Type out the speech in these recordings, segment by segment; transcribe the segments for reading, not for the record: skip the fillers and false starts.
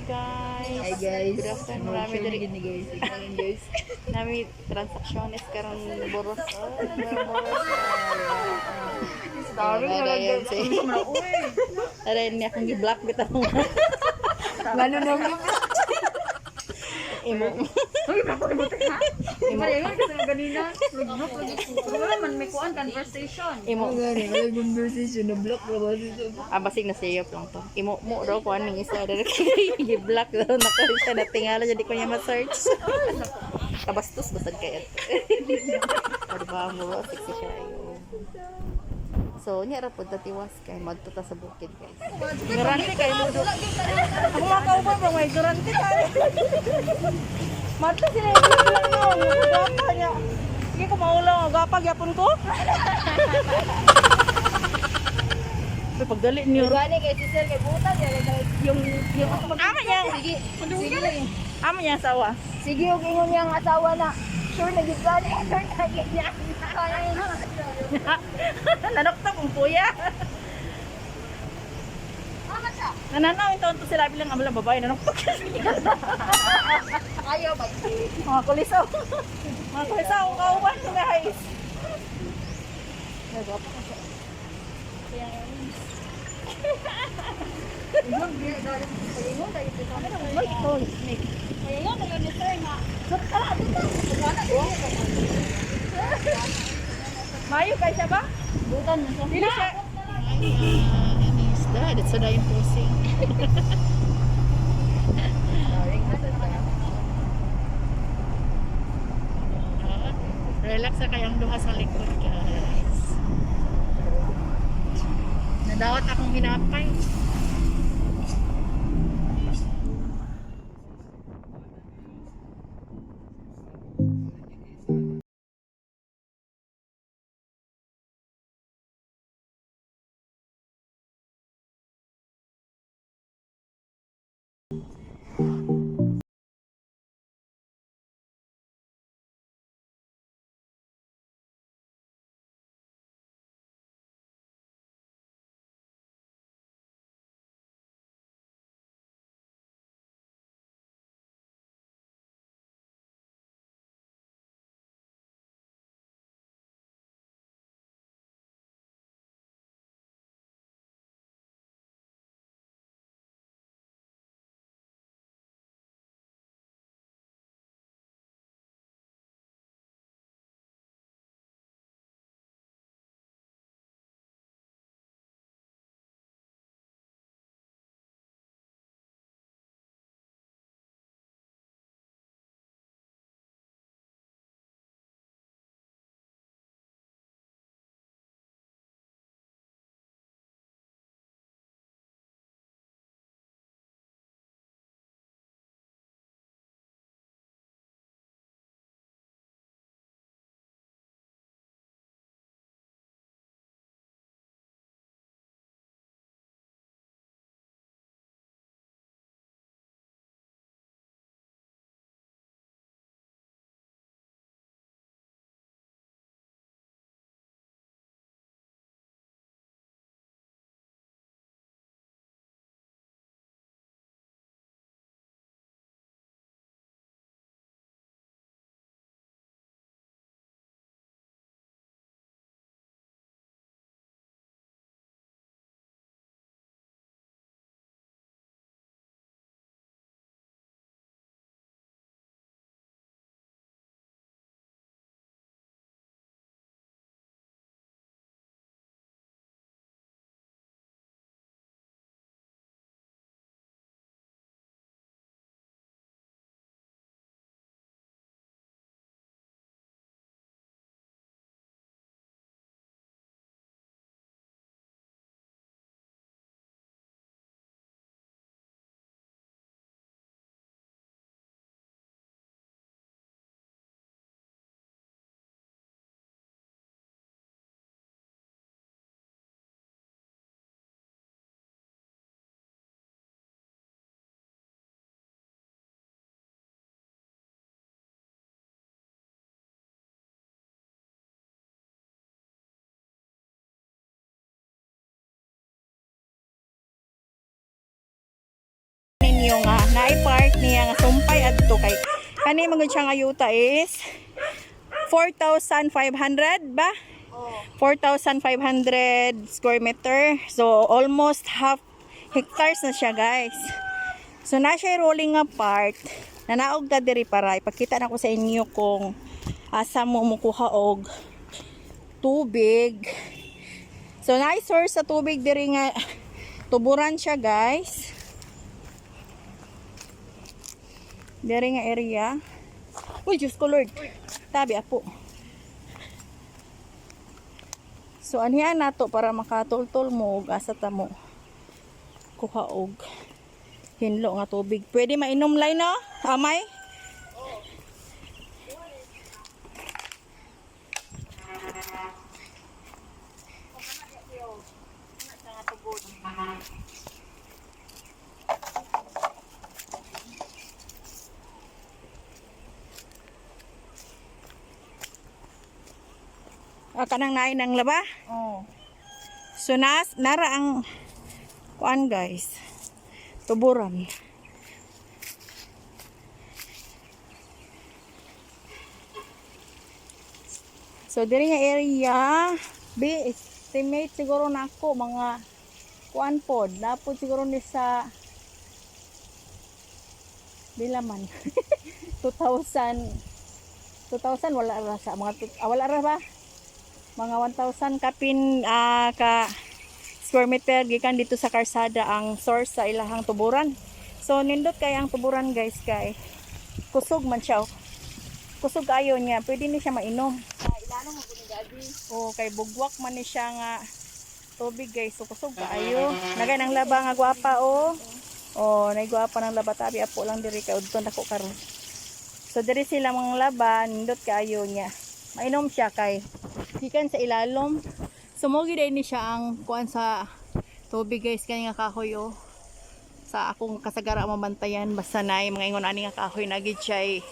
guys. Hi guys. Good afternoon. Marami Share na diri. gini guys. Ikaw guys. Nami transactiones karon boros. Boros. Dami na lang guys. Aray niya akong gi-block bitaw. Ngano nang Imo. Uy, papakibuti ha? Imo yan kasi ganina. Nag-block lagi. Wala man may kuan conversation. Imo. Gani, wala conversation na block ra ba dito. Basig na siyop lang to. Imo mo daw ko aning isa dali gi-block daw na ko siya natingala jadi ko niya ma-search. Kabastos basad kay ito. Diba mo sexy siya ayo. So, niya ra pud tiwas kay madto ta sa bukid guys. Garanti kay mo do. Ako mga kauban ba may garanti kay. Madto sila lang no, gapa niya. Sige ko maulang gapag yapon ko. Pero pagdali niyo. Gani kay si Sir kay buta yung Ama niya. sige. Sige. Ama niya asawa. Sige og ingon niyang asawa na sure nagigani sure kay Nanokta kong kuya. Nananaw yung taon to sila bilang amala babae. Nanokta Ayaw ba? mga kulisaw. Mga kulisaw. Kauban guys. Nagapa ka siya. Ingon biya dali. Ingon dali sa Ano ba ito? Ingon dali ni Sir na. Sukala dito. Wala ko. Mayo kay siya ba? Butan na siya. Dili siya. Ini is that. It's a dying posing. Relax na kayang duha sa likod guys. Nadawat akong hinapay. nga naay part niya nga sumpay adto kay kani magud siya nga yuta is 4,500 ba? 4,500 square meter. So almost half hectares na siya, guys. So na siya rolling nga part. Nanaog ka diri para ipakita na ko sa inyo kung asa mo mukuha og tubig. So na source sa tubig diri nga tuburan siya, guys. Diri nga area. Uy, Diyos ko Lord. Tabi apo. So anihan nato para makatultol mo ug asa ta mo kuha og hinlo nga tubig. Pwede mainom lay no? Amay? Kanang nain ng laba. Oh. So nara ang kuan, guys. Tuburan. So diri nga area, estimate siguro nako mga kuan pod, napod siguro ni sa bilaman. 2,000 wala ra sa mga wala ra ba? Mga 1,000 kapin ka square meter gikan dito sa karsada ang source sa ilahang tuburan. So nindot kay ang tuburan, guys, kay kusog man siya. Kusog ayo niya, pwede ni siya mainom. Ilano mo gud gagi. O kay bugwak man ni siya nga tubig, guys. So kusog ayo. Nagay nang laba nga gwapa o. O nay gwapa nang laba tabi apo lang diri kay udton ako karon. So diri sila mga laba nindot kaayo niya. Mainom siya kay gikan sa ilalom. Sumugi din ni siya ang kuan sa tubig, guys, kani nga kahoy o. Sa akong kasagara mabantayan basta nay mga ingon ani nga kahoy nagid siya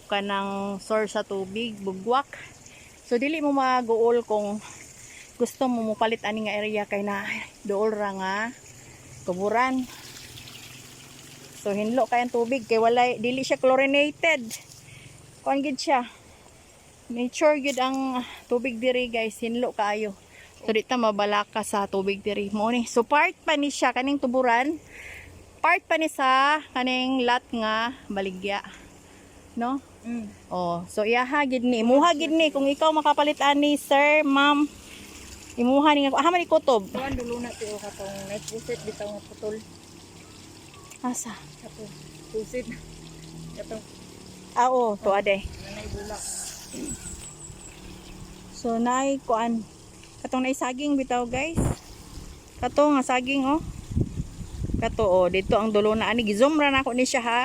kanang source sa tubig, bugwak. So dili mo maguol kung gusto mo mupalit ani nga area kay na dool ra nga tuburan. So hinlo kay ang tubig kay walay dili siya chlorinated. Kuan gid siya. Nature gid ang tubig diri, guys, hinlo kaayo. So dito mabalaka sa tubig diri mo ni. So part pa ni siya kaning tuburan. Part pa ni sa kaning lot nga baligya. No? Oh, so iyaha gid ni, imuha gid ni kung ikaw makapalit ani, sir, ma'am. Imuha ni nga man ikutob. Kuan dulo na tiyo katong net pusit bitaw nga putol. Asa? Katong pusit. Katong Oo, to ade. nanay bulak. So nay kuan katong nay saging bitaw, guys. Kato nga saging oh. Kato oh, dito ang dulo na ani gizom ra nako ni siya ha.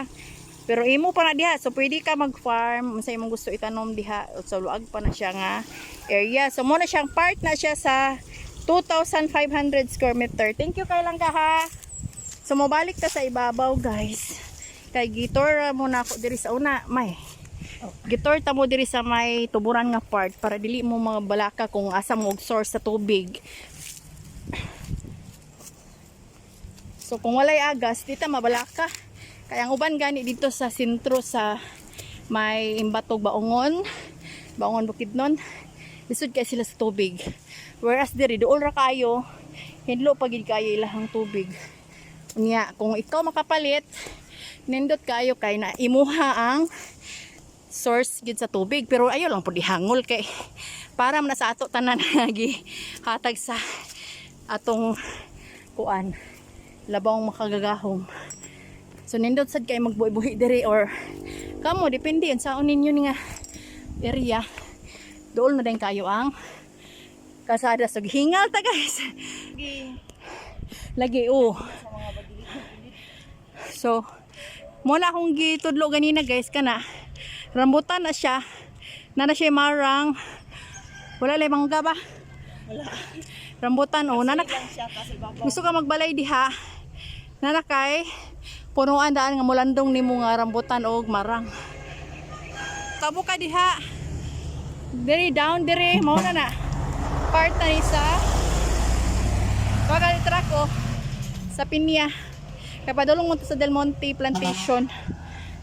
Pero imo pa na diha, so pwede ka mag-farm sa imong gusto itanom diha. So luag pa na siya nga area. So mo na siyang part na siya sa 2,500 square meter. Thank you kay lang ka ha. So mobalik ta sa ibabaw, guys. Kay gitor mo na ako diri sa una, may. Gitor ta mo diri sa may tuburan nga part para dili mo mga balaka kung asa mo og source sa tubig. So kung walay agas, dito mabalaka. Kaya ang uban gani dito sa sentro sa may Imbatog Baongon Bukidnon, lisod kay sila sa tubig. Whereas diri dool ra kayo, hinlo pagid kayo ilahang tubig. Unya, kung ikaw makapalit, nindot kayo kay na imuha ang source gid sa tubig, pero ayo lang pud ihangol kay para man sa ato tanan gi hatag sa atong kuan labang makagagahom. So nindot sad kay magbuhi-buhi diri or kamo depende yan sa ninyo nga area. Dool na din kayo ang kasada. So hingal ta, guys. Lagi oh. So mula akong gitudlo ganina, guys, kana rambutan na siya. Na siya marang. Wala lay mangga ba? Wala. Rambutan oh, nanak. Gusto ka magbalay diha? Nanakay punuan daan nga mulandong nimo nga rambutan og marang. Kabo ka diha. Diri down diri mao na part na ni sa pagalitrak ko sa pinya. Kaya padulong mo to sa Del Monte Plantation.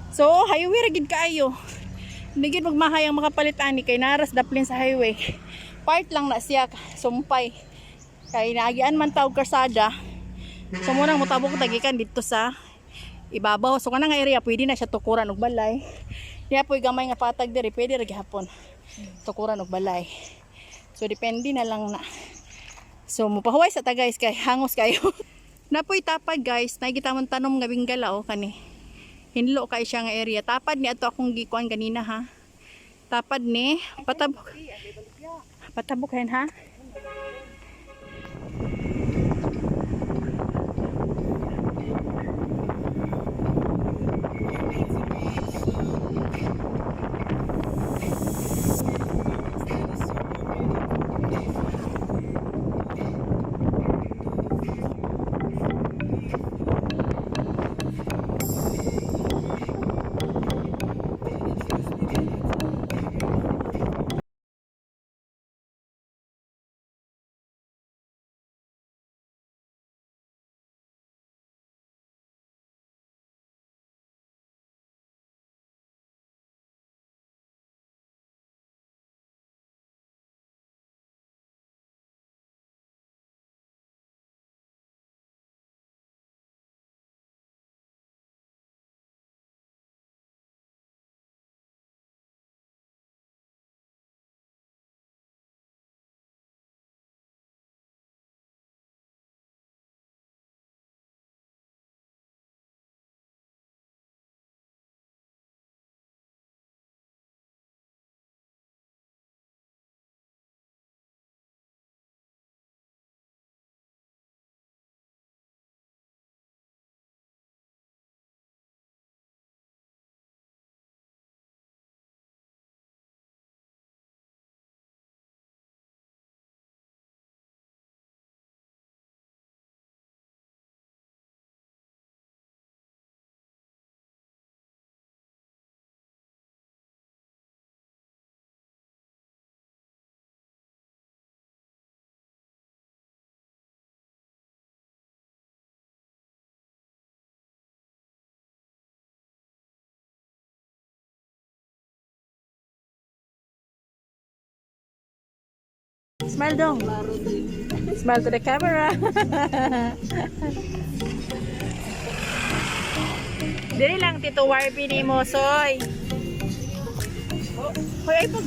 So, highway ra gid kaayo. Hindi gid magmahay ang makapalit ani kay naras daplin sa highway. Part lang na siya sumpay. Kay naagian man tawag karsada. So munang mutabok tagikan dito sa ibabaw. So kanang area pwede na siya tukuran og balay. Diya po'y gamay nga patag diri pwede ra gihapon. Tukuran og balay. So depende na lang na. So mupahuway sa ta guys kay hangos kayo. Napoy tapad guys, nagitamon tanom nga binggala o kani. Hinlo kay siya nga area. Tapad ni ato akong gikuan ganina ha. Tapad ni patabok. Patabok hen ha. Smile dong. Smile to the camera. Dili lang Tito Warby ni mo, soy. Hoy ay pag